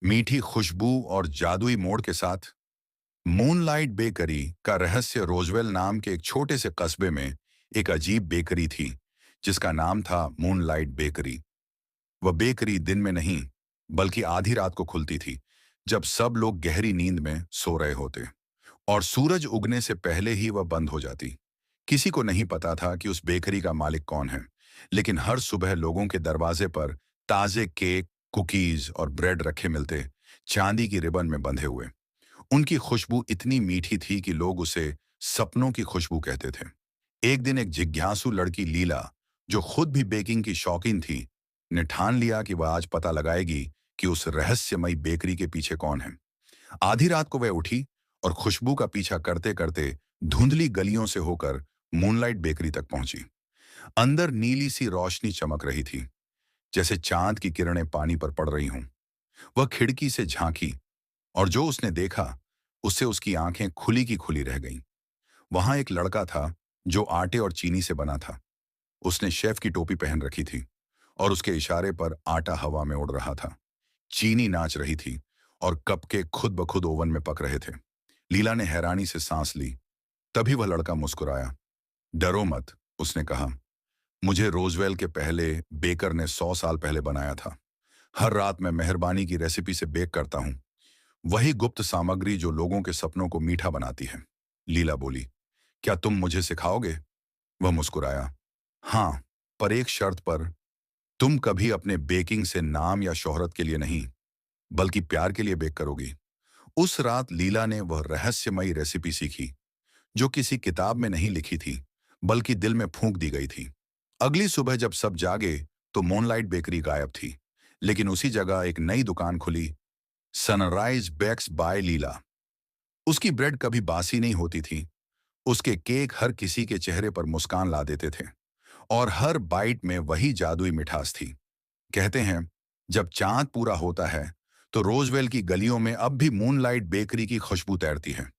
मीठी खुशबू और जादुई मोड़ के साथ मूनलाइट बेकरी का रहस्य। रोजवेल नाम के एक छोटे से कस्बे में एक अजीब बेकरी थी जिसका नाम था मूनलाइट बेकरी। वह बेकरी दिन में नहीं बल्कि आधी रात को खुलती थी, जब सब लोग गहरी नींद में सो रहे होते, और सूरज उगने से पहले ही वह बंद हो जाती। किसी को नहीं पता था कि उस बेकरी का मालिक कौन है, लेकिन हर सुबह लोगों के दरवाजे पर ताजे केक, कुकीज और ब्रेड रखे मिलते, चांदी की रिबन में बंधे हुए। उनकी खुशबू इतनी मीठी थी कि लोग उसे सपनों की खुशबू कहते थे। एक दिन एक जिज्ञासु लड़की लीला, जो खुद भी बेकिंग की शौकीन थी, ने ठान लिया कि वह आज पता लगाएगी कि उस रहस्यमयी बेकरी के पीछे कौन है। आधी रात को वह उठी और खुशबू का पीछा करते करते धुंधली गलियों से होकर मूनलाइट बेकरी तक पहुंची। अंदर नीली सी रोशनी चमक रही थी, जैसे चांद की किरणें पानी पर पड़ रही हों। वह खिड़की से झांकी, और जो उसने देखा उससे उसकी आंखें खुली की खुली रह गईं। वहां एक लड़का था जो आटे और चीनी से बना था। उसने शेफ की टोपी पहन रखी थी, और उसके इशारे पर आटा हवा में उड़ रहा था। चीनी नाच रही थी, और कपकेक खुद ब खुद ओवन में पक रहे थे। लीला ने हैरानी से सांस ली। तभी वह लड़का मुस्कुराया। डरो मत, उसने कहा। मुझे रोजवेल के पहले बेकर ने 100 साल पहले बनाया था। हर रात मैं मेहरबानी की रेसिपी से बेक करता हूँ, वही गुप्त सामग्री जो लोगों के सपनों को मीठा बनाती है। लीला बोली, क्या तुम मुझे सिखाओगे? वह मुस्कुराया। हाँ, पर एक शर्त पर। तुम कभी अपने बेकिंग से नाम या शोहरत के लिए नहीं, बल्कि प्यार के लिए बेक करोगी। उस रात लीला ने वह रहस्यमयी रेसिपी सीखी, जो किसी किताब में नहीं लिखी थी, बल्कि दिल में फूंक दी गई थी। अगली सुबह जब सब जागे, तो मूनलाइट बेकरी गायब थी, लेकिन उसी जगह एक नई दुकान खुली, सनराइज बेक्स बाय लीला। उसकी ब्रेड कभी बासी नहीं होती थी, उसके केक हर किसी के चेहरे पर मुस्कान ला देते थे, और हर बाइट में वही जादुई मिठास थी। कहते हैं, जब चांद पूरा होता है तो रोजवेल की गलियों में अब भी मूनलाइट बेकरी की खुशबू तैरती है,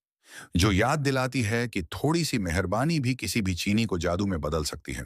जो याद दिलाती है कि थोड़ी सी मेहरबानी भी किसी भी चीनी को जादू में बदल सकती है।